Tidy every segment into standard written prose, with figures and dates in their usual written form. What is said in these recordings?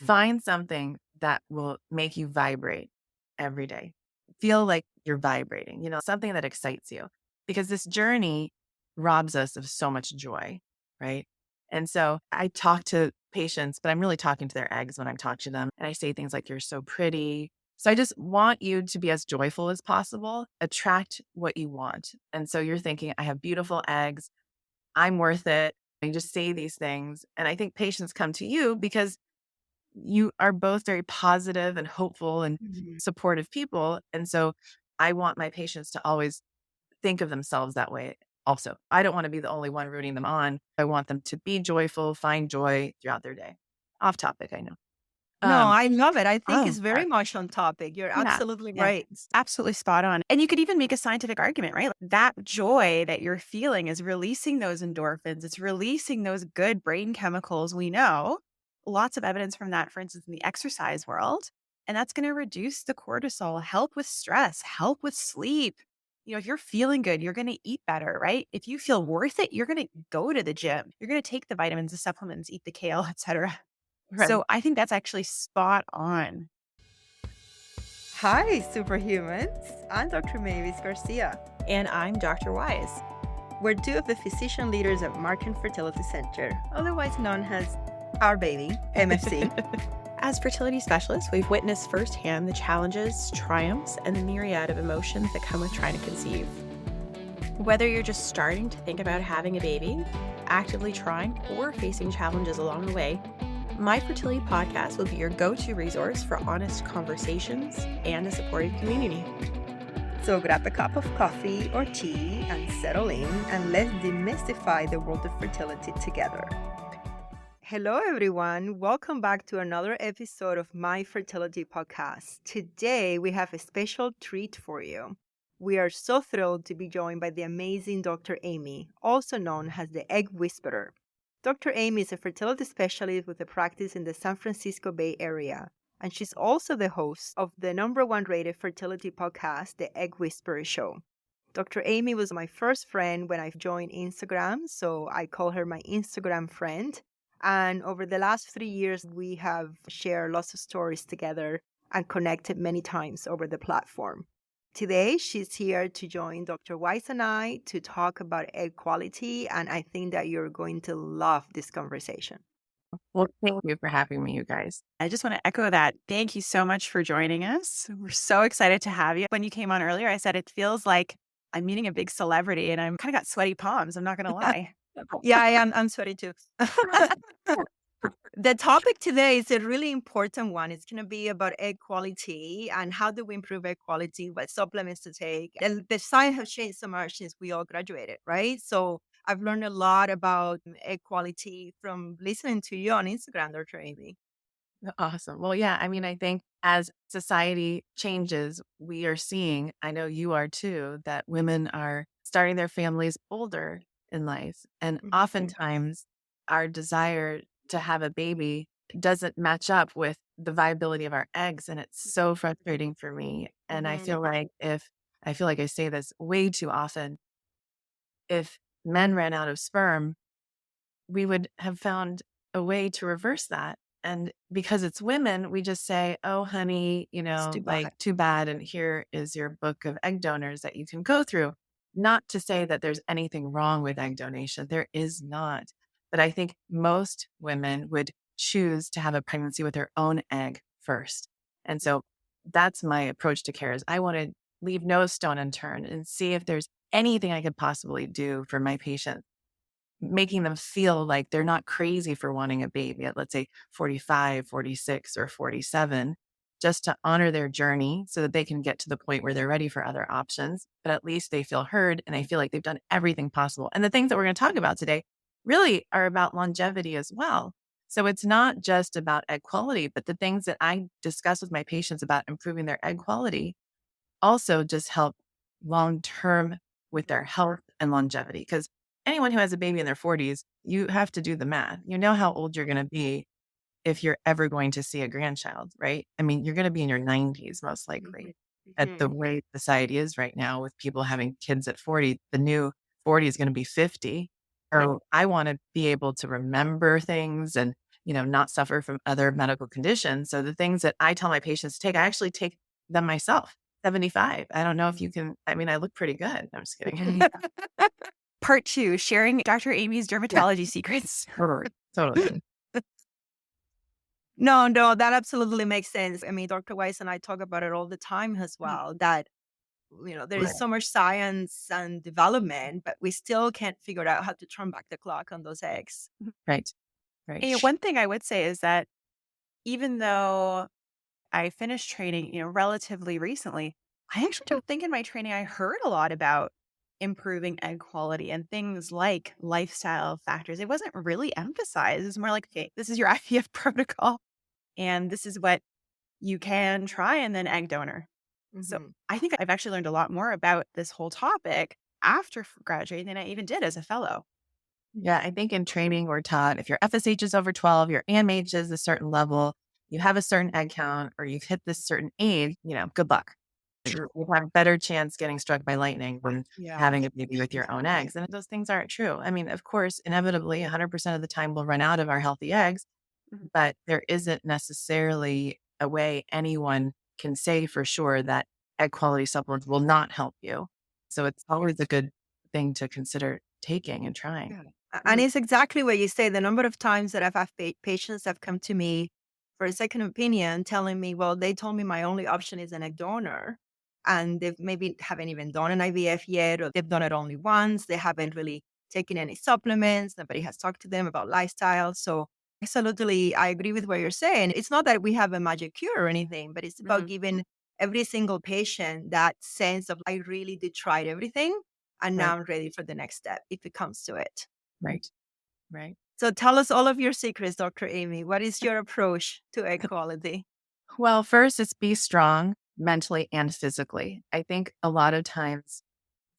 Find something that will make you vibrate every day. Feel like you're vibrating, something that excites you, because this journey robs us of so much joy, right? And so I talk to patients, but I'm really talking to their eggs when I'm talking to them. And I say things like, you're so pretty. So I just want you to be as joyful as possible, attract what you want. And so you're thinking, I have beautiful eggs. I'm worth it. And you just say these things. And I think patients come to you because you are both very positive and hopeful and Mhm. supportive people. And so I want my patients to always think of themselves that way also. I don't want to be the only one rooting them on. I want them to be joyful, find joy throughout their day. Off topic, I know. No, Um, I love it. I think oh, it's very much on topic. You're yeah, absolutely yeah, right. It's absolutely spot on. And you could even make a scientific argument, right? Like, that joy that you're feeling is releasing those endorphins. It's releasing those good brain chemicals we know. Lots of evidence from that, for instance, in the exercise world. And that's going to reduce the cortisol, help with stress, help with sleep. If you're feeling good, you're going to eat better, right? If you feel worth it, you're going to go to the gym. You're going to take the vitamins, the supplements, eat the kale, etc. right. So I think that's actually spot on. Hi, superhumans. I'm Dr. Mavis Garcia. And I'm Dr. Wise. We're two of the physician leaders at Markham Fertility Center, otherwise known as Our Baby, MFC. As fertility specialists, we've witnessed firsthand the challenges, triumphs, and the myriad of emotions that come with trying to conceive. Whether you're just starting to think about having a baby, actively trying, or facing challenges along the way, My Fertility Podcast will be your go-to resource for honest conversations and a supportive community. So grab a cup of coffee or tea and settle in, and let's demystify the world of fertility together. Hello, everyone. Welcome back to another episode of My Fertility Podcast. Today, we have a special treat for you. We are so thrilled to be joined by the amazing Dr. Aimee, also known as the Egg Whisperer. Dr. Aimee is a fertility specialist with a practice in the San Francisco Bay Area, and she's also the host of the #1 rated fertility podcast, The Egg Whisperer Show. Dr. Aimee was my first friend when I joined Instagram, so I call her my Instagram friend. And over the last 3 years, we have shared lots of stories together and connected many times over the platform. Today, she's here to join Dr. Weiss and I to talk about egg quality, and I think that you're going to love this conversation. Well, thank you for having me, you guys. I just want to echo that. Thank you so much for joining us. We're so excited to have you. When you came on earlier, I said it feels like I'm meeting a big celebrity and I'm kind of got sweaty palms. I'm not going to lie. Yeah, I am. I'm sorry too. The topic today is a really important one. It's going to be about egg quality and how do we improve egg quality, what supplements to take. And the science has changed so much since we all graduated, right? So I've learned a lot about egg quality from listening to you on Instagram, Dr. Aimee. Awesome. Well, yeah, I mean, I think as society changes, we are seeing, I know you are too, that women are starting their families older in life. And Mhm. oftentimes our desire to have a baby doesn't match up with the viability of our eggs. And it's so frustrating for me. And I Mhm. feel like I say this way too often, if men ran out of sperm, we would have found a way to reverse that. And because it's women, we just say, oh, honey, It's too like bad. too bad. And here is your book of egg donors that you can go through. Not to say that there's anything wrong with egg donation. There is not. But I think most women would choose to have a pregnancy with their own egg first. And so that's my approach to care is I want to leave no stone unturned and see if there's anything I could possibly do for my patients, making them feel like they're not crazy for wanting a baby at, let's say, 45, 46, or 47, just to honor their journey so that they can get to the point where they're ready for other options. But at least they feel heard and they feel like they've done everything possible. And the things that we're going to talk about today really are about longevity as well. So it's not just about egg quality, but the things that I discuss with my patients about improving their egg quality also just help long term with their health and longevity. Because anyone who has a baby in their 40s, you have to do the math. You know how old you're going to be if you're ever going to see a grandchild, right? I mean, you're going to be in your 90s most likely. At the Mhm. way society is right now, with people having kids at 40, the new 40 is going to be 50. So I want to be able to remember things and not suffer from other medical conditions. So the things that I tell my patients to take, I actually take them myself. 75. I don't know if you can, I mean, I look pretty good. I'm just kidding. Part 2, sharing Dr. Aimee's Yeah, dermatology secrets. totally. No, that absolutely makes sense. I mean, Dr. Weiss and I talk about it all the time as well, that, there Right. is so much science and development, but we still can't figure out how to turn back the clock on those eggs. Right. Right. And one thing I would say is that even though I finished training, relatively recently, I actually don't think in my training I heard a lot about improving egg quality and things like lifestyle factors. It wasn't really emphasized. It's more like, okay, this is your IVF protocol and this is what you can try and then egg donor. So Mhm. I think I've actually learned a lot more about this whole topic after graduating than I even did as a fellow. Yeah, I think in training we're taught if your FSH is over 12, your AMH is a certain level, you have a certain egg count, or you've hit this certain age, good luck. True. You have a better chance getting struck by lightning than Yeah. having a baby with your own eggs. And those things aren't true. I mean, of course, inevitably, 100% of the time we'll run out of our healthy eggs, Mhm. but there isn't necessarily a way anyone can say for sure that egg quality supplements will not help you. So it's always a good thing to consider taking and trying. Yeah. And it's exactly what you say. The number of times that I've had patients have come to me for a second opinion telling me, well, they told me my only option is an egg donor. And they've maybe haven't even done an IVF yet, or they've done it only once. They haven't really taken any supplements. Nobody has talked to them about lifestyle. So absolutely, I agree with what you're saying. It's not that we have a magic cure or anything, but it's about Mhm. giving every single patient that sense of, I really did try everything. And now Right, I'm ready for the next step if it comes to it. right, right. So tell us all of your secrets, Dr. Aimee. What is your approach to egg quality? Well, first, it's be strong mentally and physically. I think a lot of times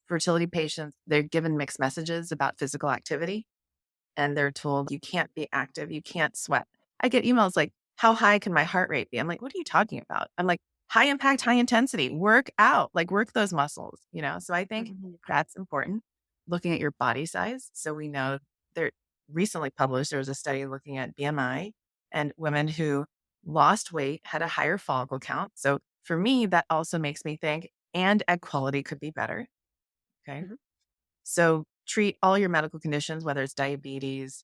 fertility patients, they're given mixed messages about physical activity and they're told you can't be active, you can't sweat. I get emails like, how high can my heart rate be? I'm like, what are you talking about? I'm like, high impact, high intensity, work out, like work those muscles. So I think Mhm. that's important. Looking at your body size. So we know there recently published, there was a study looking at BMI and women who lost weight had a higher follicle count. So for me, that also makes me think, and egg quality could be better. Okay. Mhm. So treat all your medical conditions, whether it's diabetes,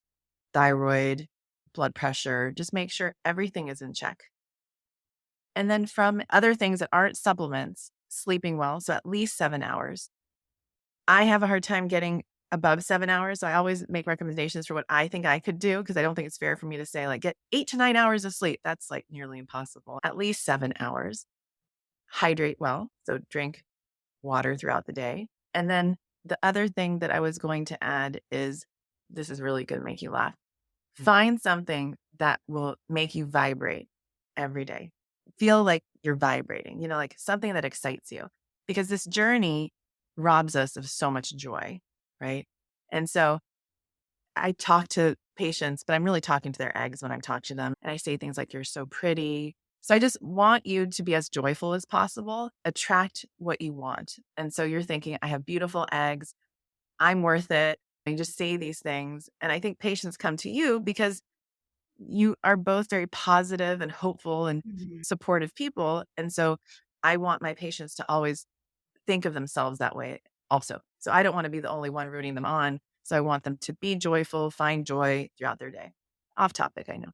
thyroid, blood pressure, just make sure everything is in check. And then from other things that aren't supplements, sleeping well, so at least 7 hours. I have a hard time getting above 7 hours. So I always make recommendations for what I think I could do because I don't think it's fair for me to say, like, get 8 to 9 hours of sleep. That's like nearly impossible. At least 7 hours. Hydrate well. So drink water throughout the day. And then the other thing that I was going to add is this is really going to make you laugh. Find something that will make you vibrate every day. Feel like you're vibrating, like something that excites you because this journey robs us of so much joy, right? And so I talk to patients, but I'm really talking to their eggs when I'm talking to them. And I say things like, you're so pretty. So I just want you to be as joyful as possible, attract what you want. And so you're thinking, I have beautiful eggs. I'm worth it. And you just say these things. And I think patients come to you because you are both very positive and hopeful and Mhm. supportive people. And so I want my patients to always think of themselves that way also. So I don't want to be the only one rooting them on. So I want them to be joyful, find joy throughout their day. Off topic, I know.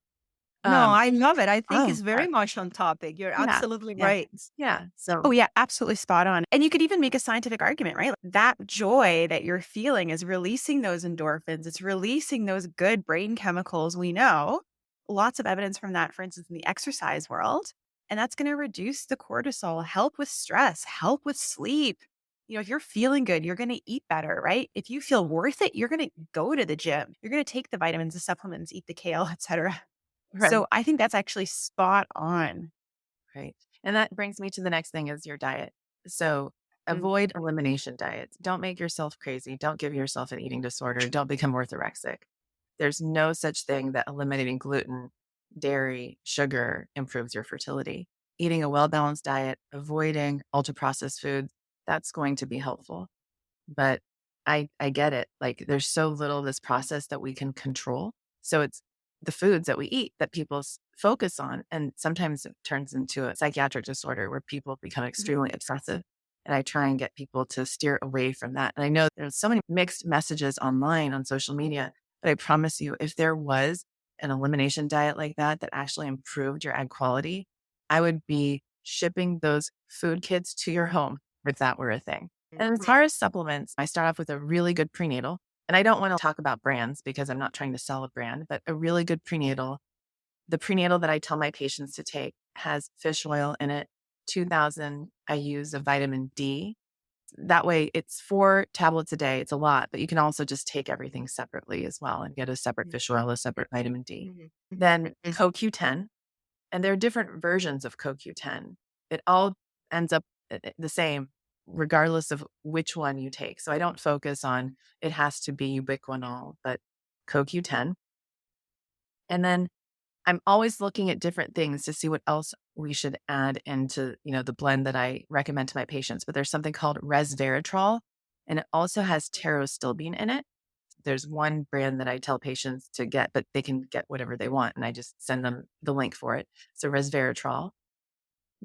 No, Um, I love it. I think Oh, it's very much on topic. You're yeah, absolutely yeah, right. yeah. Oh, So yeah, absolutely spot on. And you could even make a scientific argument, right? Like, that joy that you're feeling is releasing those endorphins, it's releasing those good brain chemicals we know. Lots of evidence from that, for instance, in the exercise world. And that's going to reduce the cortisol, help with stress, help with sleep. If you're feeling good, you're going to eat better, right? If you feel worth it, you're going to go to the gym. You're going to take the vitamins, the supplements, eat the kale, etc. right, So I think that's actually spot on. right. And that brings me to the next thing is your diet. So Mm. avoid elimination diets. Don't make yourself crazy. Don't give yourself an eating disorder. Don't become orthorexic. There's no such thing that eliminating gluten, dairy, sugar improves your fertility. Eating a well-balanced diet, avoiding ultra-processed foods, that's going to be helpful. But I get it. Like there's so little of this process that we can control. So it's the foods that we eat that people focus on. And sometimes it turns into a psychiatric disorder where people become extremely obsessive. And I try and get people to steer away from that. And I know there's so many mixed messages online on social media, but I promise you, if there was an elimination diet like that that actually improved your egg quality, I would be shipping those food kits to your home if that were a thing. And as far as supplements, I start off with a really good prenatal. And I don't want to talk about brands because I'm not trying to sell a brand, but a really good prenatal. The prenatal that I tell my patients to take has fish oil in it, 2000 IUs of vitamin D. That way it's 4 tablets a day. It's a lot, but you can also just take everything separately as well and get a separate fish oil, a separate vitamin D. Then CoQ10, and there are different versions of CoQ10. It all ends up the same regardless of which one you take. So I don't focus on it has to be ubiquinol, but CoQ10. And then I'm always looking at different things to see what else we should add into, the blend that I recommend to my patients. But there's something called resveratrol, and it also has pterostilbene in it. There's one brand that I tell patients to get, but they can get whatever they want, and I just send them the link for it. So resveratrol.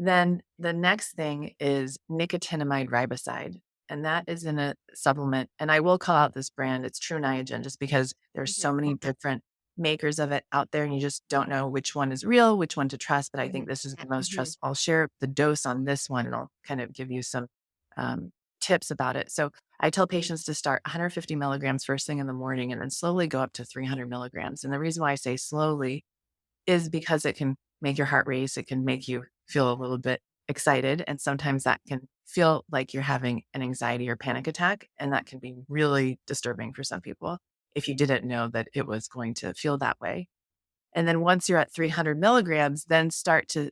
Then the next thing is nicotinamide riboside, and that is in a supplement. And I will call out this brand. It's True Niagen, just because there's so many different makers of it out there, and you just don't know which one is real, which one to trust. But I think this is the most trust. I'll share the dose on this one, and I'll kind of give you some tips about it. So I tell patients to start 150 milligrams first thing in the morning, and then slowly go up to 300 milligrams. And the reason why I say slowly is because it can make your heart race. It can make you feel a little bit excited. And sometimes that can feel like you're having an anxiety or panic attack. And that can be really disturbing for some people if you didn't know that it was going to feel that way. And then once you're at 300 milligrams, then start to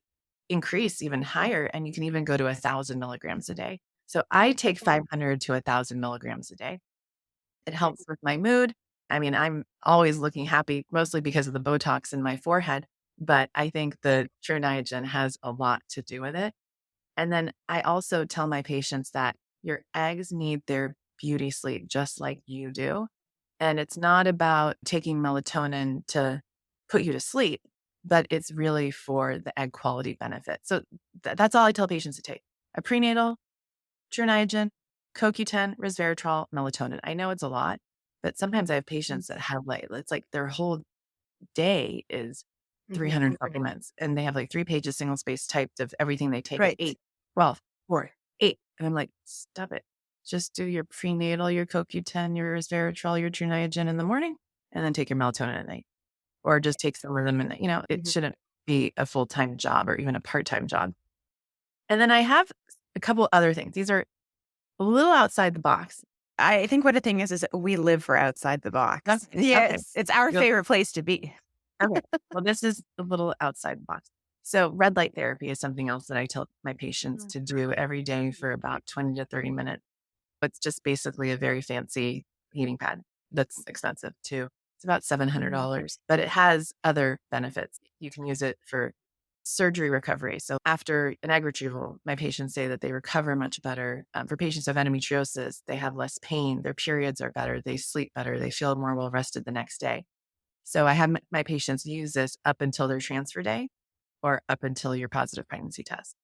increase even higher. And you can even go to 1,000 milligrams a day. So I take 500 to 1,000 milligrams a day. It helps with my mood. I mean, I'm always looking happy, mostly because of the Botox in my forehead. But I think the True Niagen has a lot to do with it. And then I also tell my patients that your eggs need their beauty sleep just like you do. And it's not about taking melatonin to put you to sleep, but it's really for the egg quality benefit. So that's all I tell patients to take. A prenatal, True Niagen, CoQ10, resveratrol, melatonin. I know it's a lot, but sometimes I have patients that have it's like their whole day is 300 supplements, and they have like 3 pages, single space typed of everything they take at 8, 12, 4, 8. And I'm like, stop it. Just do your prenatal, your CoQ10, your resveratrol, your True Niagen in the morning, and then take your melatonin at night. Or just take some of them. And, it shouldn't be a full-time job or even a part-time job. And then I have a couple other things. These are a little outside the box. I think what the thing is we live for outside the box. Yes. It's our favorite place to be. Okay. Well, this is a little outside the box. So red light therapy is something else that I tell my patients to do every day for about 20 to 30 minutes. It's just basically a very fancy heating pad that's expensive too. It's about $700, but it has other benefits. You can use it for surgery recovery. So after an egg retrieval, my patients say that they recover much better. For patients who have endometriosis, they have less pain. Their periods are better. They sleep better. They feel more well rested the next day. So I have my patients use this up until their transfer day or up until your positive pregnancy test.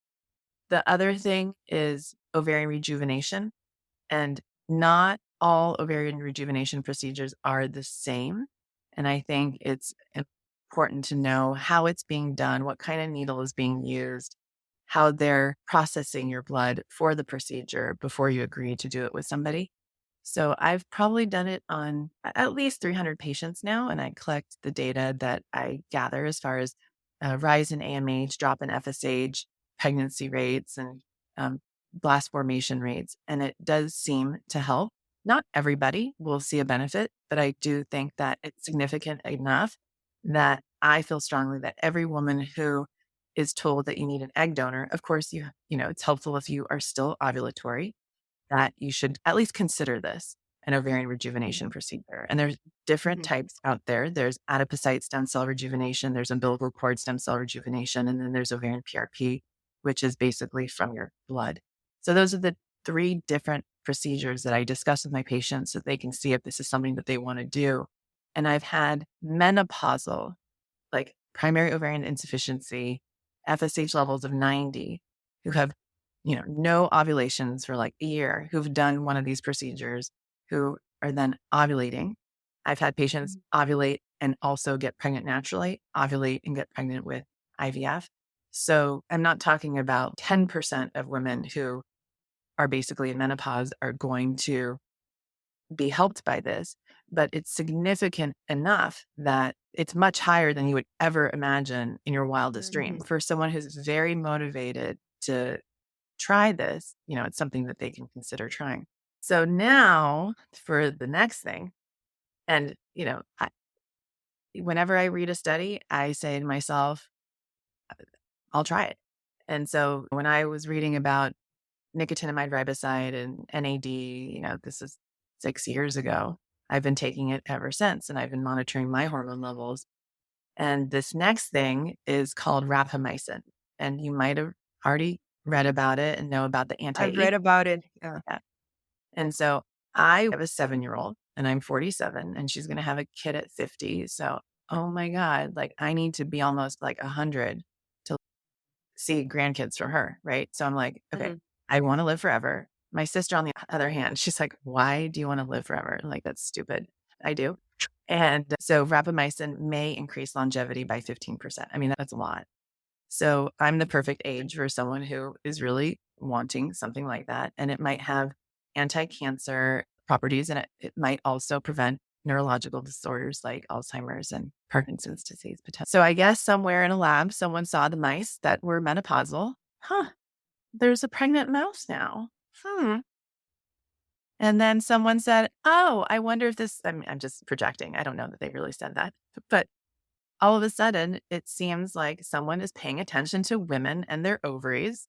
The other thing is ovarian rejuvenation, and not all ovarian rejuvenation procedures are the same. And I think it's important to know how it's being done, what kind of needle is being used, how they're processing your blood for the procedure before you agree to do it with somebody. So I've probably done it on at least 300 patients now, and I collect the data that I gather as far as rise in AMH, drop in FSH, pregnancy rates, and blast formation rates. And it does seem to help. Not everybody will see a benefit, but I do think that it's significant enough that I feel strongly that every woman who is told that you need an egg donor, of course, it's helpful if you are still ovulatory, that you should at least consider this an ovarian rejuvenation procedure. And there's different types out there. There's adipocyte stem cell rejuvenation, there's umbilical cord stem cell rejuvenation, and then there's ovarian PRP, which is basically from your blood. So those are the 3 different procedures that I discuss with my patients so they can see if this is something that they want to do. And I've had menopausal primary ovarian insufficiency, FSH levels of 90, who have, no ovulations for like a year, who've done one of these procedures, who are then ovulating. I've had patients ovulate and also get pregnant naturally, ovulate and get pregnant with IVF. So I'm not talking about 10% of women who are basically in menopause are going to be helped by this, but it's significant enough that it's much higher than you would ever imagine in your wildest dream. For someone who's very motivated to try this, it's something that they can consider trying. So now for the next thing, and, whenever I read a study, I say to myself, I'll try it. And so when I was reading about nicotinamide riboside and NAD, this is 6 years ago. I've been taking it ever since, and I've been monitoring my hormone levels. And this next thing is called rapamycin. And you might have already read about it and know about the I've anti-aging. read about it. Yeah. And so I have a 7-year-old and I'm 47 and she's going to have a kid at 50. So, oh my God, like I need to be almost like 100 to see grandkids for her. Right. So I'm like, okay, I want to live forever. My sister, on the other hand, she's like, why do you want to live forever? I'm like, that's stupid. I do. And so rapamycin may increase longevity by 15%. I mean, that's a lot. So I'm the perfect age for someone who is really wanting something like that. And it might have anti-cancer properties, and it might also prevent neurological disorders like Alzheimer's and Parkinson's disease potential. So I guess somewhere in a lab, someone saw the mice that were menopausal. There's a pregnant mouse now. And then someone said, oh, I wonder if this, I'm just projecting. I don't know that they really said that, but all of a sudden, it seems like someone is paying attention to women and their ovaries,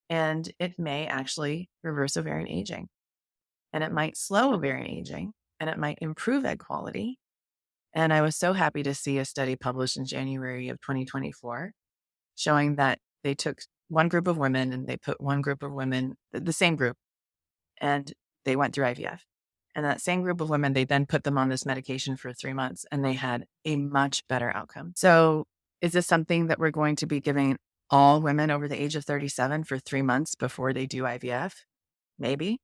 and it may actually reverse ovarian aging, and it might slow ovarian aging, and it might improve egg quality. And I was so happy to see a study published in January of 2024 showing that they took one group of women and they put one group of women, the same group, and they went through IVF. And that same group of women, they then put them on this medication for 3 months and they had a much better outcome. So is this something that we're going to be giving all women over the age of 37 for 3 months before they do IVF? Maybe.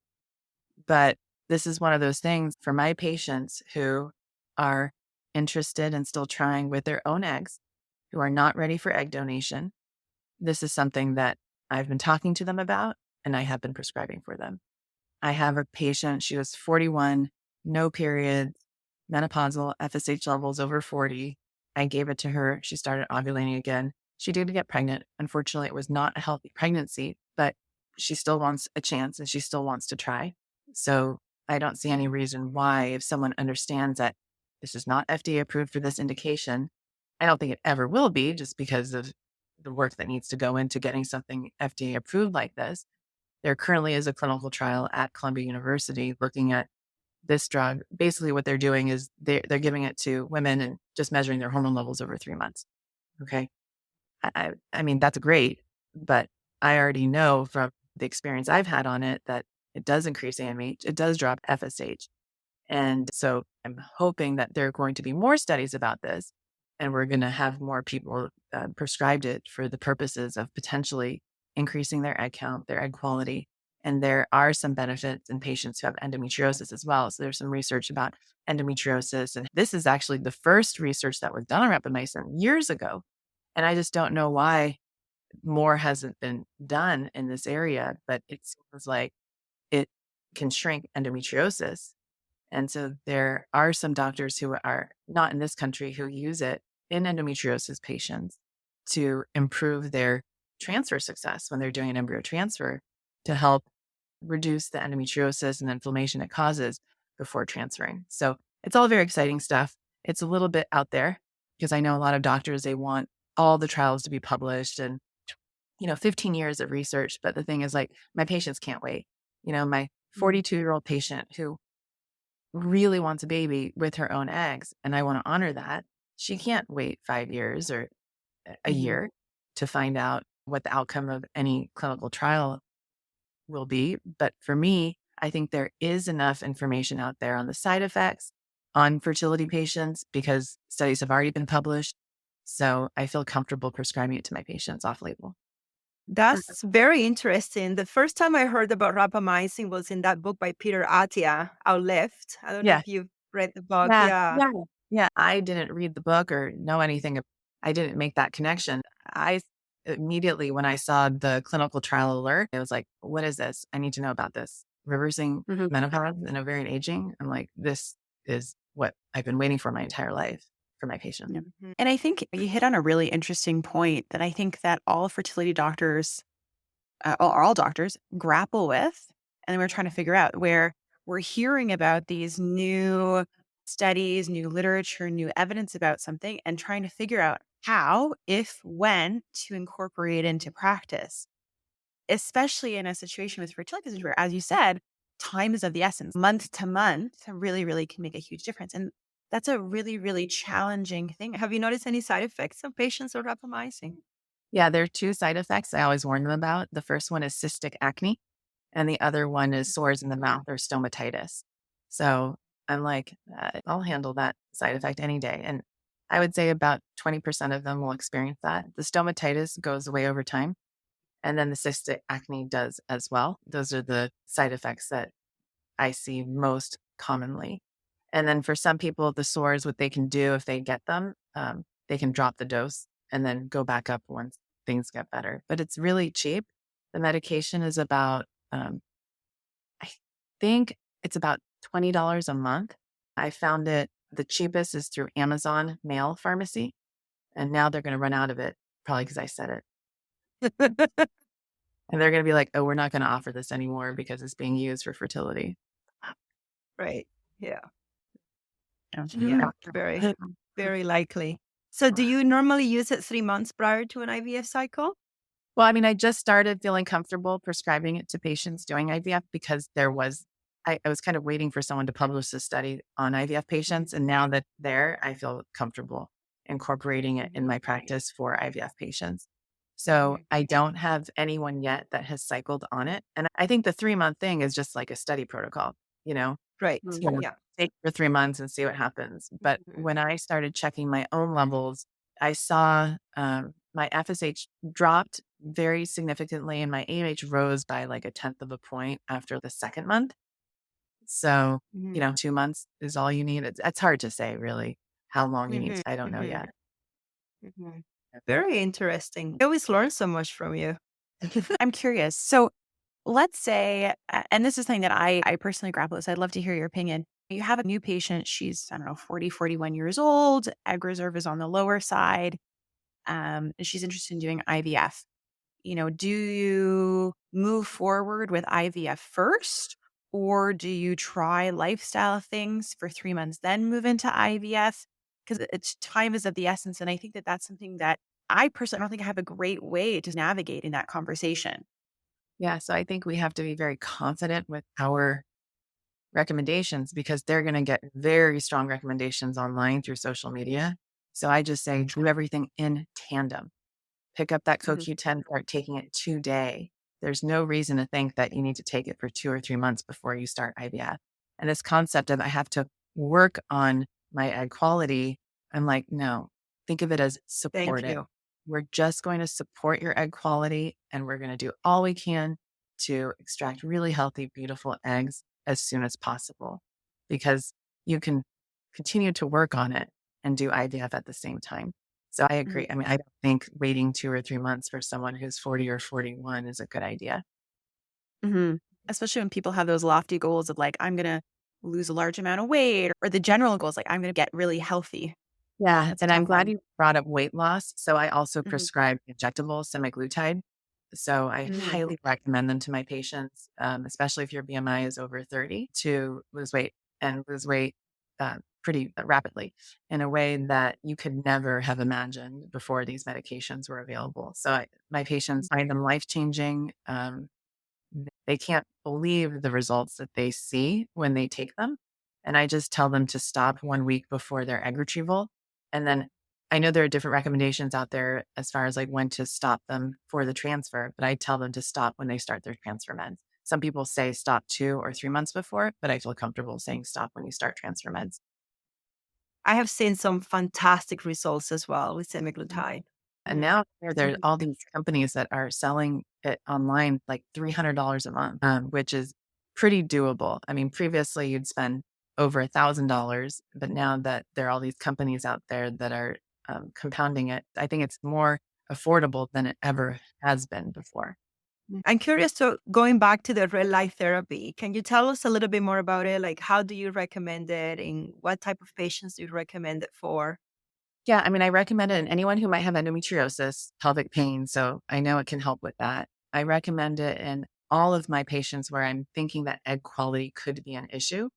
But this is one of those things for my patients who are interested and still trying with their own eggs, who are not ready for egg donation. This is something that I've been talking to them about and I have been prescribing for them. I have a patient, she was 41, no periods, menopausal, FSH levels over 40. I gave it to her. She started ovulating again. She did get pregnant. Unfortunately, it was not a healthy pregnancy, but she still wants a chance and she still wants to try. So I don't see any reason why, if someone understands that this is not FDA approved for this indication, I don't think it ever will be, just because of the work that needs to go into getting something FDA approved like this. There currently is a clinical trial at Columbia University looking at this drug. Basically, what they're doing is they're giving it to women and just measuring their hormone levels over 3 months. Okay. I mean, that's great, but I already know from the experience I've had on it that it does increase AMH, it does drop FSH. And so I'm hoping that there are going to be more studies about this, and we're going to have more people prescribed it for the purposes of potentially increasing their egg count, their egg quality. And there are some benefits in patients who have endometriosis as well. So there's some research about endometriosis. And this is actually the first research that was done on rapamycin years ago. And I just don't know why more hasn't been done in this area, but it seems like it can shrink endometriosis. And so there are some doctors who are not in this country who use it in endometriosis patients to improve their transfer success when they're doing an embryo transfer, to help reduce the endometriosis and the inflammation it causes before transferring. So it's all very exciting stuff. It's a little bit out there because I know a lot of doctors, they want all the trials to be published and 15 years of research. But the thing is, like, my patients can't wait. My 42-year-old patient who really wants a baby with her own eggs, and I want to honor that. She can't wait 5 years or a year to find out what the outcome of any clinical trial will be. But for me, I think there is enough information out there on the side effects on fertility patients because studies have already been published. So I feel comfortable prescribing it to my patients off label. That's very interesting. The first time I heard about rapamycin was in that book by Peter Attia, Outlift. I don't know Yeah. if you've read the book. Yeah. Yeah. Yeah. Yeah. I didn't read the book or know anything. I didn't make that connection. I immediately, when I saw the clinical trial alert, I was like, what is this? I need to know about this. Reversing Mhm. menopause and ovarian aging. I'm like, this is what I've been waiting for my entire life for my patient. Yeah. Mhm. And I think you hit on a really interesting point that I think that all fertility doctors, or all doctors, grapple with. And we're trying to figure out where we're hearing about these new studies, new literature, new evidence about something, and trying to figure out how, if, when to incorporate into practice, especially in a situation with fertility where, as you said, time is of the essence. Month to month really, really can make a huge difference. And that's a really, really challenging thing. Have you noticed any side effects of patients on rapamycin? Yeah, there are two side effects I always warn them about. The first one is cystic acne, and the other one is sores in the mouth or stomatitis. So I'm like, I'll handle that side effect any day. And I would say about 20% of them will experience that. The stomatitis goes away over time. And then the cystic acne does as well. Those are the side effects that I see most commonly. And then for some people, the sores, what they can do if they get them, they can drop the dose and then go back up once things get better. But it's really cheap. The medication is about, I think it's about $20 a month. I found it the cheapest is through Amazon Mail Pharmacy. And now they're going to run out of it, probably because I said it. And they're going to be like, oh, we're not going to offer this anymore because it's being used for fertility. Right. Yeah. Yeah. Yeah. Very, very likely. So do you normally use it 3 months prior to an IVF cycle? Well, I mean, I just started feeling comfortable prescribing it to patients doing IVF because I was kind of waiting for someone to publish a study on IVF patients. And now that I feel comfortable incorporating it in my practice for IVF patients. So I don't have anyone yet that has cycled on it. And I think the 3-month thing is just like a study protocol, you know, Right. so Yeah. take it for 3 months and see what happens. But when I started checking my own levels, I saw my FSH dropped very significantly and my AMH rose by like a tenth of a point after the second month. So, Mhm. 2 months is all you need. It's hard to say really how long you need. Mhm. I don't know Mhm. yet. Mhm. Very interesting. I always learn so much from you. I'm curious. So let's say, and this is something that I personally grapple with, so I'd love to hear your opinion. You have a new patient, she's, I don't know, 40, 41 years old, egg reserve is on the lower side, and she's interested in doing IVF. Do you move forward with IVF first, or do you try lifestyle things for 3 months, then move into IVF? Because it's time is of the essence. And I think that that's something that I personally don't think I have a great way to navigate in that conversation. Yeah. So I think we have to be very confident with our recommendations because they're going to get very strong recommendations online through social media. So I just say do everything in tandem. Pick up that Mhm. CoQ10, start taking it today. There's no reason to think that you need to take it for 2 or 3 months before you start IVF. And this concept of I have to work on my egg quality, I'm like, no, think of it as Thank support it. you. We're just going to support your egg quality and we're going to do all we can to extract really healthy, beautiful eggs as soon as possible because you can continue to work on it and do IVF at the same time. So I agree. I mean, I don't think waiting 2 or 3 months for someone who's 40 or 41 is a good idea. Mhm. Especially when people have those lofty goals of like, I'm going to lose a large amount of weight, or the general goals, like, I'm going to get really healthy. Yeah. That's a And I'm tough glad one. you brought up weight loss. So I also Mhm. prescribe injectable semaglutide. So I Mhm. highly recommend them to my patients, especially if your BMI is over 30, to lose weight and lose weight pretty rapidly in a way that you could never have imagined before these medications were available. So my patients find them life changing. They can't believe the results that they see when they take them. And I just tell them to stop 1 week before their egg retrieval. And then I know there are different recommendations out there as far as like when to stop them for the transfer, but I tell them to stop when they start their transfer meds. Some people say stop 2 or 3 months before, but I feel comfortable saying stop when you start transfer meds. I have seen some fantastic results as well with semaglutide. And now there are all these companies that are selling it online like $300 a month, which is pretty doable. I mean, previously you'd spend over $1,000, but now that there are all these companies out there that are compounding it, I think it's more affordable than it ever has been before. I'm curious, so going back to the red light therapy, can you tell us a little bit more about it? Like, how do you recommend it and what type of patients do you recommend it for? Yeah, I mean, I recommend it in anyone who might have endometriosis, pelvic pain. So I know it can help with that. I recommend it in all of my patients where I'm thinking that egg quality could be an issue.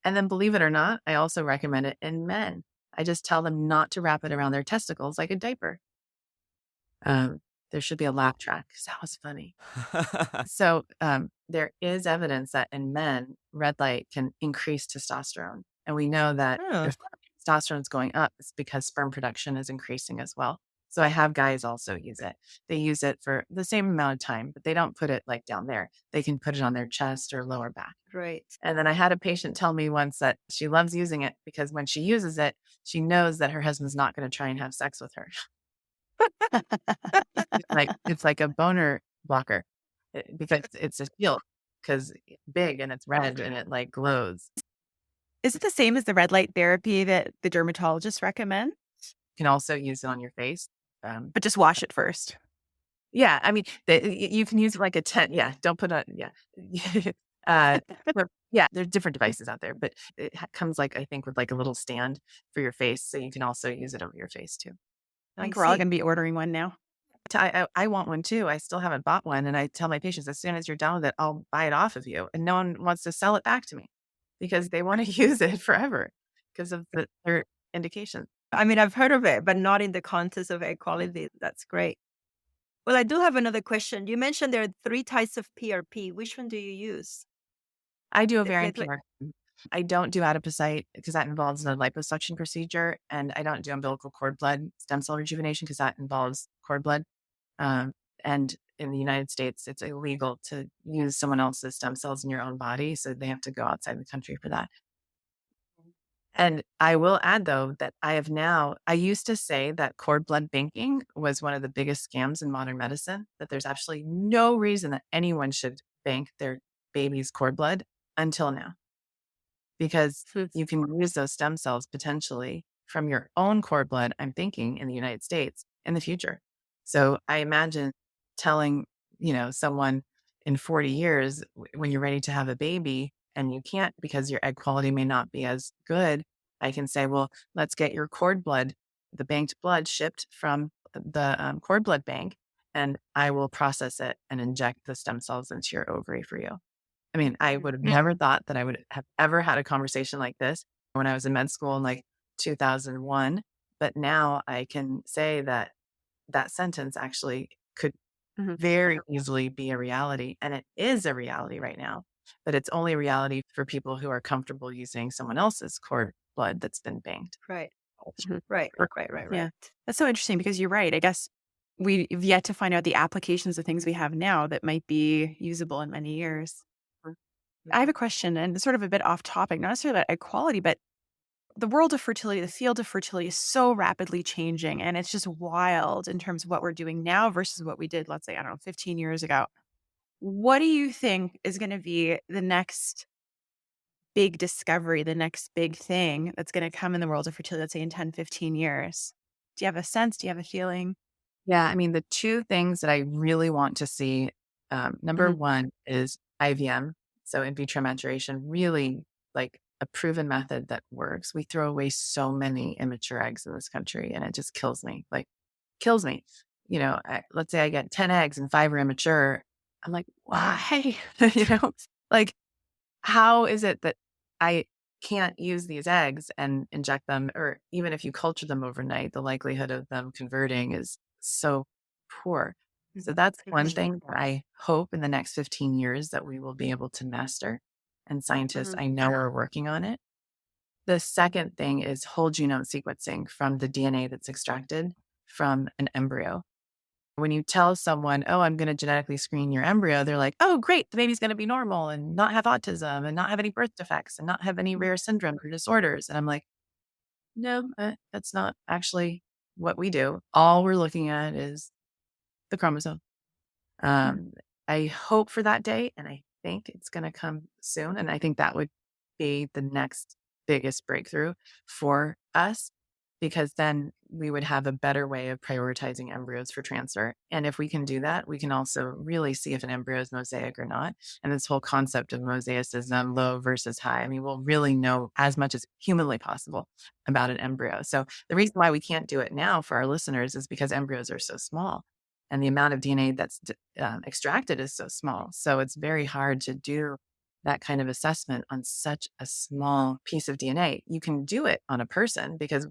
And then, believe it or not, I also recommend it in men. I just tell them not to wrap it around their testicles like a diaper. There should be a laugh track because that was funny. So there is evidence that in men, red light can increase testosterone. And we know that Oh, if testosterone is going up, it's because sperm production is increasing as well. So I have guys also use it. They use it for the same amount of time, but they don't put it like down there. They can put it on their chest or lower back. right. And then I had a patient tell me once that she loves using it because when she uses it, she knows that her husband's not going to try and have sex with her. It's like a boner blocker because it's a shield because it's big and it's red and it like glows. Is it the same as the red light therapy that the dermatologist recommend? You can also use it on your face. But just wash it first. Yeah, I mean, you can use like a tent. Yeah, don't put on. Yeah, but yeah. There's different devices out there, but it comes like I think with like a little stand for your face, so you can also use it over your face too. I I think we're all see. going to be ordering one now. I want one too. I still haven't bought one. And I tell my patients, as soon as you're done with it, I'll buy it off of you. And no one wants to sell it back to me because they want to use it forever because of their indications. I mean, I've heard of it, but not in the context of egg quality. That's great. Well, I do have another question. You mentioned there are 3 types of PRP. Which one do you use? I do ovarian Like, PR. I don't do adipocyte because that involves a liposuction procedure. And I don't do umbilical cord blood stem cell rejuvenation because that involves cord blood. Um, and in the United States, it's illegal to use someone else's stem cells in your own body. So they have to go outside the country for that. And I will add, though, that I used to say that cord blood banking was one of the biggest scams in modern medicine, that there's actually no reason that anyone should bank their baby's cord blood until now, because you can use those stem cells potentially from your own cord blood, I'm thinking in the United States in the future. So I imagine telling, someone in 40 years when you're ready to have a baby and you can't because your egg quality may not be as good, I can say, well, let's get your cord blood, the banked blood shipped from the cord blood bank, and I will process it and inject the stem cells into your ovary for you. I mean, I would have never thought that I would have ever had a conversation like this when I was in med school in like 2001. But now I can say that that sentence actually could Mhm. very easily be a reality. And it is a reality right now, but it's only a reality for people who are comfortable using someone else's cord blood that's been banked. right, Mhm. right, Or- right, right, Yeah. right. That's so interesting because you're right. I guess we've yet to find out the applications of things we have now that might be usable in many years. I have a question and sort of a bit off topic, not necessarily about equality, but the world of fertility, the field of fertility is so rapidly changing. And it's just wild in terms of what we're doing now versus what we did, let's say, I don't know, 15 years ago. What do you think is going to be the next big discovery, the next big thing that's going to come in the world of fertility, let's say in 10, 15 years? Do you have a sense? Do you have a feeling? Yeah, I mean, the two things that I really want to see, number Mhm. one is IVM, so in vitro maturation, really like a proven method that works. We throw away so many immature eggs in this country, and it just kills me. Like, kills me. Let's say I get 10 eggs and 5 are immature. I'm like, why? you know, like, how is it that I can't use these eggs and inject them? Or even if you culture them overnight, the likelihood of them converting is so poor. So that's one thing that I hope in the next 15 years that we will be able to master. And scientists I know are working on it. The second thing is whole genome sequencing from the DNA that's extracted from an embryo. When you tell someone, oh, I'm going to genetically screen your embryo, they're like, oh, great, the baby's going to be normal and not have autism and not have any birth defects and not have any rare syndromes or disorders. And I'm like, No, that's not actually what we do. All we're looking at is the chromosome. Um, I hope for that day, and I think it's going to come soon. And I think that would be the next biggest breakthrough for us, because then we would have a better way of prioritizing embryos for transfer. And if we can do that, we can also really see if an embryo is mosaic or not. And this whole concept of mosaicism, low versus high, I mean, we'll really know as much as humanly possible about an embryo. So the reason why we can't do it now for our listeners is because embryos are so small. And the amount of DNA that's extracted is so small. So it's very hard to do that kind of assessment on such a small piece of DNA. You can do it on a person because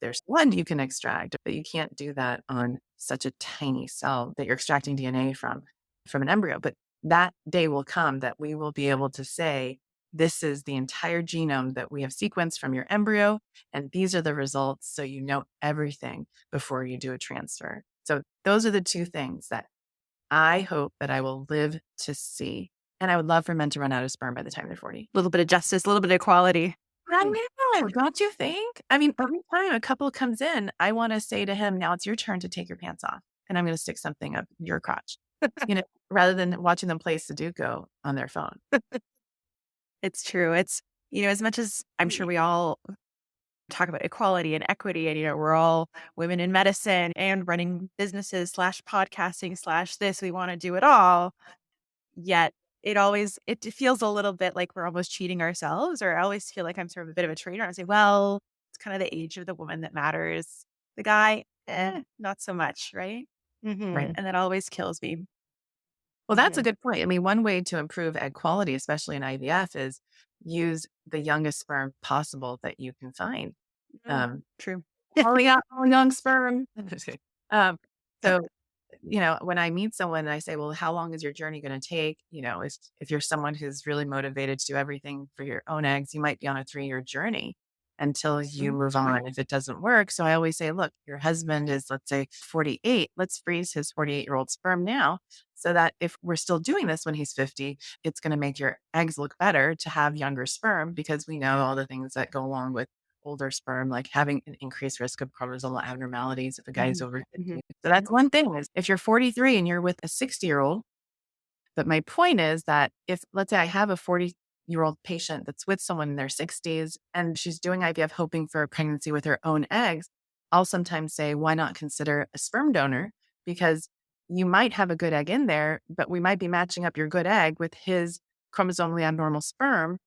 there's one you can extract, but you can't do that on such a tiny cell that you're extracting DNA from an embryo. But that day will come that we will be able to say, this is the entire genome that we have sequenced from your embryo, and these are the results. So you know everything before you do a transfer. So those are the two things that I hope that I will live to see. And I would love for men to run out of sperm by the time they're 40. A little bit of justice, a little bit of equality. I know, don't you think? I mean, every time a couple comes in, I want to say to him, now it's your turn to take your pants off, and I'm going to stick something up your crotch, rather than watching them play Sudoku on their phone. It's true. It's, as much as I'm sure we all talk about equality and equity, and, we're all women in medicine and running businesses / podcasting / this, we want to do it all. Yet it feels a little bit like we're almost cheating ourselves, or I always feel like I'm sort of a bit of a traitor. I say, well, it's kind of the age of the woman that matters. The guy, not so much, right? Right. And that always kills me. Well, that's a good point. I mean, one way to improve egg quality, especially in IVF, is use the youngest sperm possible that you can find. True. All young sperm. So, when I meet someone and I say, well, how long is your journey going to take? If you're someone who's really motivated to do everything for your own eggs, you might be on a 3-year journey until you move on if it doesn't work. So I always say, look, your husband is, let's say, 48. Let's freeze his 48-year-old sperm now, so that if we're still doing this when he's 50, it's going to make your eggs look better to have younger sperm, because we know all the things that go along with older sperm, like having an increased risk of chromosomal abnormalities if a guy's over 50. So that's one thing, is if you're 43 and you're with a 60-year-old. But my point is that if, let's say, I have a 40-year-old patient that's with someone in their 60s and she's doing IVF hoping for a pregnancy with her own eggs, I'll sometimes say, why not consider a sperm donor? Because you might have a good egg in there, but we might be matching up your good egg with his chromosomally abnormal sperm.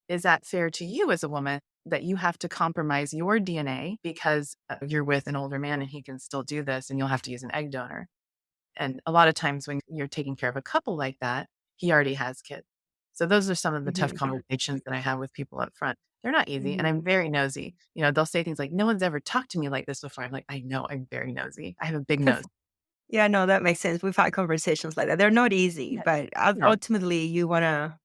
Is that fair to you as a woman, that you have to compromise your DNA because you're with an older man and he can still do this, and you'll have to use an egg donor? And a lot of times when you're taking care of a couple like that, he already has kids. So those are some of the tough conversations that I have with people up front. They're not easy. And I'm very nosy. They'll say things like, no one's ever talked to me like this before. I'm like, I know, I'm very nosy. I have a big nose. Yeah, no, that makes sense. We've had conversations like that. They're not easy, but ultimately you want to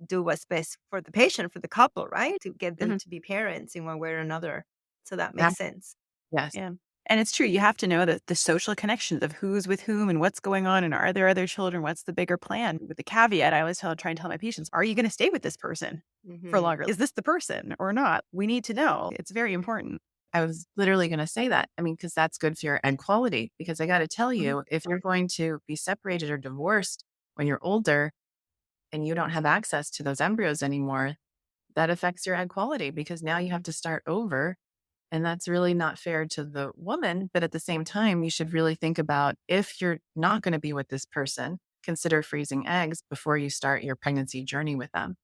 do what's best for the patient, for the couple, right? To get them to be parents in one way or another. So that makes sense. Yes. Yeah. And it's true. You have to know that the social connections of who's with whom and what's going on, and are there other children? What's the bigger plan? With the caveat, I always try and tell my patients, are you going to stay with this person for longer? Is this the person or not? We need to know. It's very important. I was literally going to say that. I mean, because that's good for your egg quality. Because I got to tell you, if you're going to be separated or divorced when you're older and you don't have access to those embryos anymore, that affects your egg quality, because now you have to start over. And that's really not fair to the woman. But at the same time, you should really think about, if you're not going to be with this person, consider freezing eggs before you start your pregnancy journey with them.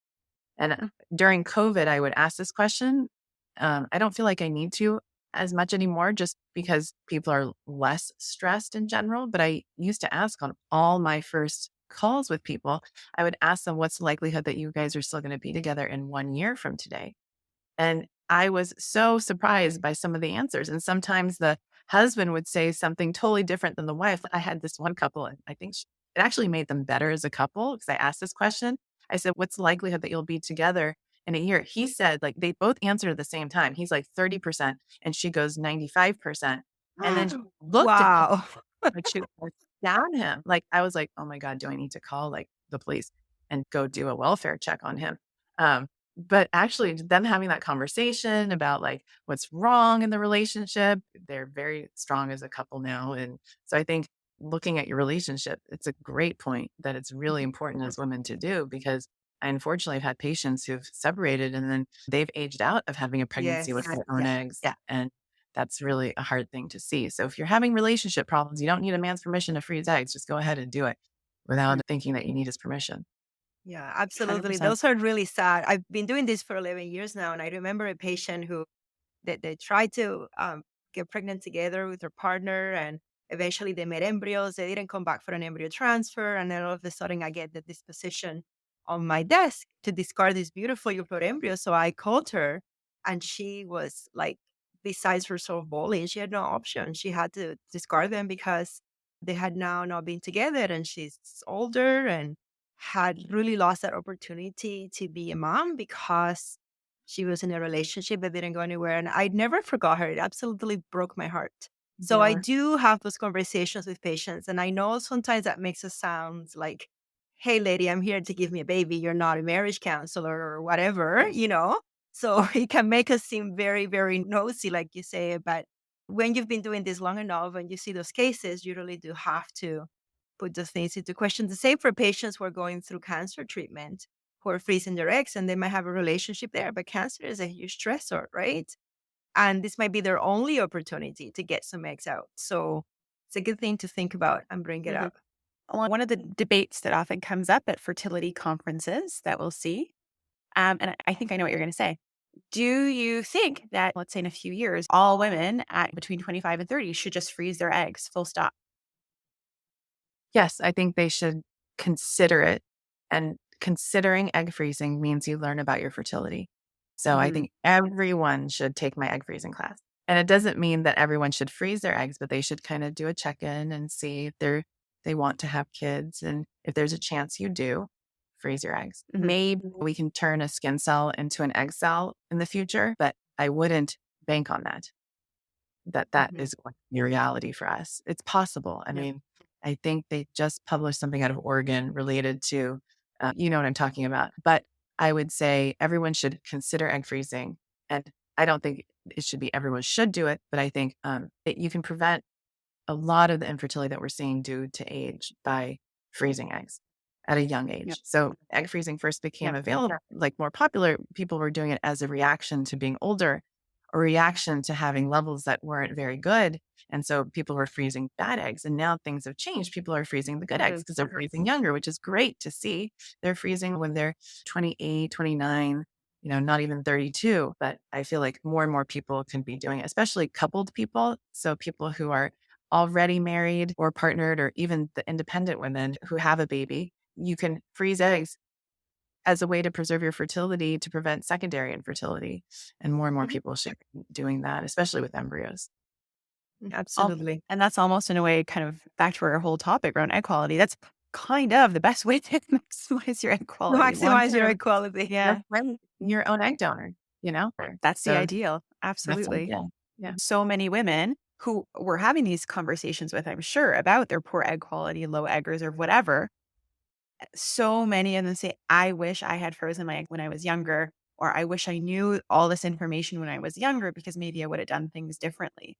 And during COVID, I would ask this question. I don't feel like I need to as much anymore, just because people are less stressed in general. But I used to ask on all my first calls with people, I would ask them, what's the likelihood that you guys are still going to be together in 1 year from today? And I was so surprised by some of the answers. And sometimes the husband would say something totally different than the wife. I had this one couple, and I think it actually made them better as a couple, because I asked this question. I said, what's the likelihood that you'll be together in a year? He said, like, they both answered at the same time. He's like 30%, and she goes 95%. And then she looked at him, like she was down him. Like, I was like, oh my God, do I need to call like the police and go do a welfare check on him? But actually them having that conversation about like what's wrong in the relationship, they're very strong as a couple now. And so I think looking at your relationship, it's a great point that it's really important as women to do, because I unfortunately have had patients who've separated and then they've aged out of having a pregnancy with Yes. their own eggs. Yeah. And that's really a hard thing to see. So if you're having relationship problems, you don't need a man's permission to freeze eggs. Just go ahead and do it without thinking that you need his permission. Yeah, absolutely. 100%. Those are really sad. I've been doing this for 11 years now, and I remember a patient who they tried to get pregnant together with their partner, and eventually they made embryos. They didn't come back for an embryo transfer, and then all of a sudden I get the disposition on my desk to discard these beautiful euplot embryos. So I called her, and she was like besides herself bawling. She had no option. She had to discard them because they had now not been together, and she's older and had really lost that opportunity to be a mom because she was in a relationship that didn't go anywhere, and I never forgot her. It absolutely broke my heart. So I Yeah. do have those conversations with patients, and I know sometimes that makes us sound like, "Hey, lady, I'm here to give me a baby. You're not a marriage counselor or whatever," you know? So it can make us seem very, very nosy, like you say. But when you've been doing this long enough and you see those cases, you really do have to put those things into question. The same for patients who are going through cancer treatment, who are freezing their eggs, and they might have a relationship there, but cancer is a huge stressor, right? And this might be their only opportunity to get some eggs out. So it's a good thing to think about and bring it Mhm. up. One of the debates that often comes up at fertility conferences that we'll see, and I think I know what you're going to say. Do you think that, let's say in a few years, all women at between 25 and 30 should just freeze their eggs, full stop? Yes, I think they should consider it. And considering egg freezing means you learn about your fertility. So I Mhm. think everyone should take my egg freezing class. And it doesn't mean that everyone should freeze their eggs, but they should kind of do a check-in and see if they want to have kids. And if there's a chance you do, freeze your eggs. Mhm. Maybe we can turn a skin cell into an egg cell in the future, but I wouldn't bank on that. That Mhm. is going to be reality for us. It's possible. I Yeah. mean, I think they just published something out of Oregon related to, you know what I'm talking about. But I would say everyone should consider egg freezing. And I don't think it should be everyone should do it, but I think that you can prevent a lot of the infertility that we're seeing due to age by freezing eggs at a young Yep. age. So egg freezing first became Yep. available, like more popular. People were doing it as a reaction to being older, a reaction to having levels that weren't very good. And so people were freezing bad eggs. And now things have changed. People are freezing the good eggs because they're freezing younger, which is great to see. They're freezing when they're 28, 29, not even 32. But I feel like more and more people can be doing it, especially coupled people. So people who are already married or partnered, or even the independent women who have a baby, you can freeze eggs as a way to preserve your fertility to prevent secondary infertility. And more Mhm. people should be doing that, especially with embryos. Al Absolutely. And that's almost in a way kind of back to our whole topic around egg quality. That's kind of the best way to maximize your egg quality long Maximize your term. equality. Yeah, Your own egg donor, you know? that's the So ideal. that's Absolutely. yeah. Yeah. So many women who we're having these conversations with, I'm sure, about their poor egg quality, low egg reserve, whatever. So many of them say, I wish I had frozen my egg when I was younger, or I wish I knew all this information when I was younger because maybe I would have done things differently.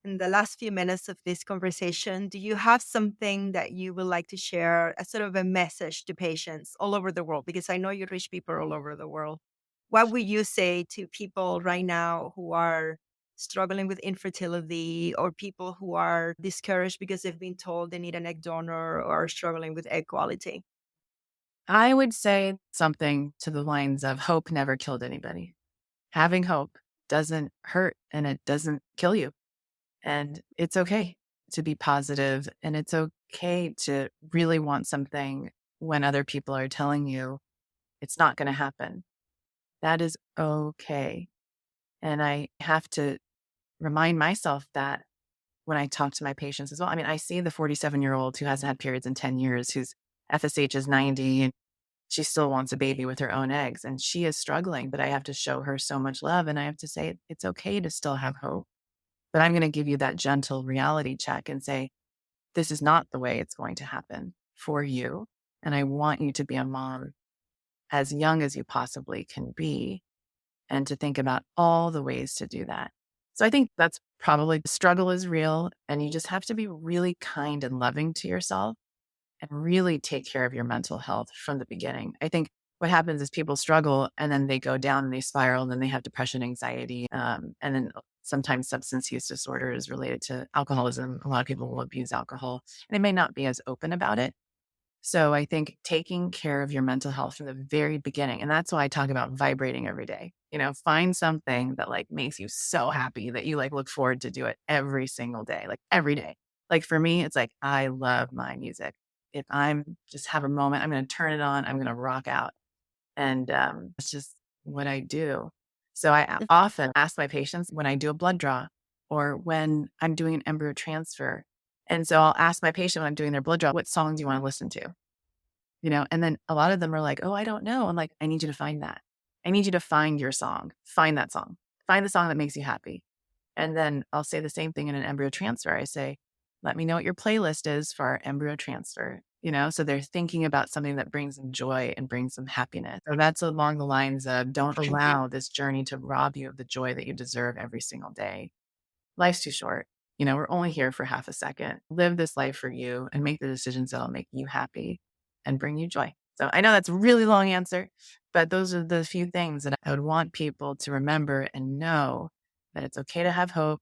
In the last few minutes of this conversation, do you have something that you would like to share as sort of a message to patients all over the world? Because I know you reach people all over the world. What would you say to people right now who are struggling with infertility, or people who are discouraged because they've been told they need an egg donor, or are struggling with egg quality? I would say something to the lines of hope never killed anybody. Having hope doesn't hurt and it doesn't kill you. And it's okay to be positive, and it's okay to really want something when other people are telling you it's not going to happen. That is okay. And I have to remind myself that when I talk to my patients as well. I mean, I see the 47-year-old who hasn't had periods in 10 years, whose FSH is 90, and she still wants a baby with her own eggs. And she is struggling, but I have to show her so much love. And I have to say, it's okay to still have hope. But I'm going to give you that gentle reality check and say, this is not the way it's going to happen for you. And I want you to be a mom as young as you possibly can be and to think about all the ways to do that. So I think that's probably struggle is real, and you just have to be really kind and loving to yourself and really take care of your mental health from the beginning. I think what happens is people struggle and then they go down and they spiral and then they have depression, anxiety, and then sometimes substance use disorder is related to alcoholism. A lot of people will abuse alcohol and they may not be as open about it. So I think taking care of your mental health from the very beginning, and that's why I talk about vibrating every day. Find something that like makes you so happy that you like look forward to do it every single day, like every day. Like for me, it's like I love my music. If I'm just have a moment, I'm going to turn it on. I'm going to rock out, and it's just what I do. So I often ask my patients when I do a blood draw or when I'm doing an embryo transfer. And so I'll ask my patient when I'm doing their blood draw, what song do you want to listen to? And then a lot of them are like, oh, I don't know. I'm like, I need you to find that. I need you to find your song. Find that song. Find the song that makes you happy. And then I'll say the same thing in an embryo transfer. I say, let me know what your playlist is for our embryo transfer. So they're thinking about something that brings them joy and brings them happiness. So that's along the lines of don't allow this journey to rob you of the joy that you deserve every single day. Life's too short. We're only here for half a second. Live this life for you and make the decisions that'll make you happy and bring you joy. So I know that's a really long answer, but those are the few things that I would want people to remember and know that it's okay to have hope.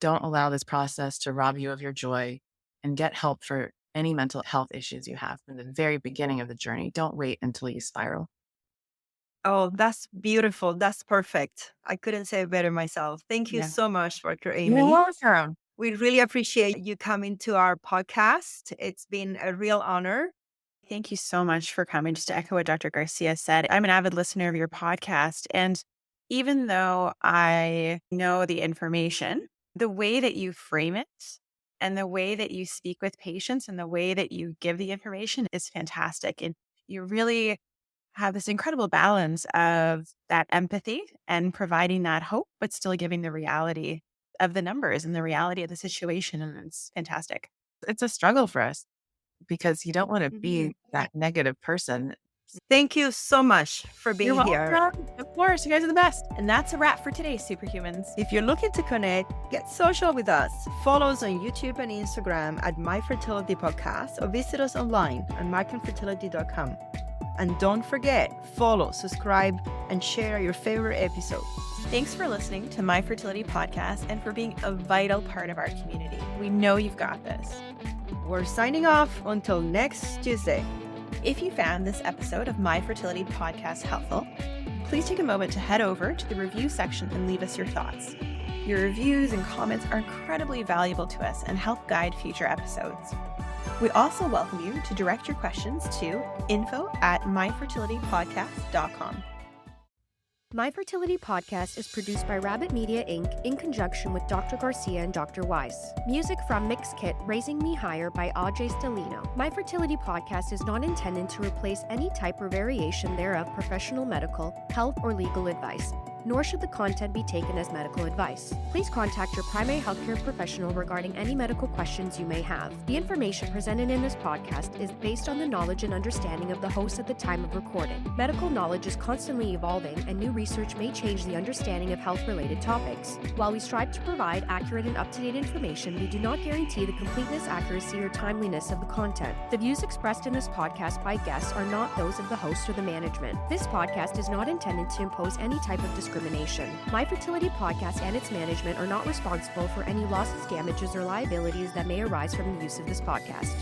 Don't allow this process to rob you of your joy, and get help for any mental health issues you have from the very beginning of the journey. Don't wait until you spiral. Oh, that's beautiful. That's perfect. I couldn't say it better myself. Thank you Yeah. so much, Dr. You're Aimee. welcome. We really appreciate you coming to our podcast. It's been a real honor. Thank you so much for coming. Just to echo what Dr. Garcia said, I'm an avid listener of your podcast. And even though I know the information, the way that you frame it and the way that you speak with patients and the way that you give the information is fantastic. And you really have this incredible balance of that empathy and providing that hope, but still giving the reality of the numbers and the reality of the situation. And it's fantastic. It's a struggle for us because you don't want to be that negative person. Thank you so much for being You're here. welcome. Of course, you guys are the best. And that's a wrap for today, Superhumans. If you're looking to connect, get social with us. Follow us on YouTube and Instagram at My Fertility Podcast, or visit us online at myconfertility.com. And don't forget, follow, subscribe, and share your favorite episodes. Thanks for listening to My Fertility Podcast and for being a vital part of our community. We know you've got this. We're signing off until next Tuesday. If you found this episode of My Fertility Podcast helpful, please take a moment to head over to the review section and leave us your thoughts. Your reviews and comments are incredibly valuable to us and help guide future episodes. We also welcome you to direct your questions to info@myfertilitypodcast.com. My Fertility Podcast is produced by Rabbit Media Inc. in conjunction with Dr. Garcia and Dr. Weiss. Music from Mix Kit Raising Me Higher by Ajay Stelino. My Fertility Podcast is not intended to replace any type or variation thereof professional medical, health, or legal advice, nor should the content be taken as medical advice. Please contact your primary healthcare professional regarding any medical questions you may have. The information presented in this podcast is based on the knowledge and understanding of the host at the time of recording. Medical knowledge is constantly evolving, and new research may change the understanding of health-related topics. While we strive to provide accurate and up-to-date information, we do not guarantee the completeness, accuracy, or timeliness of the content. The views expressed in this podcast by guests are not those of the host or the management. This podcast is not intended to impose any type of discrimination. My Fertility Podcast and its management are not responsible for any losses, damages, or liabilities that may arise from the use of this podcast.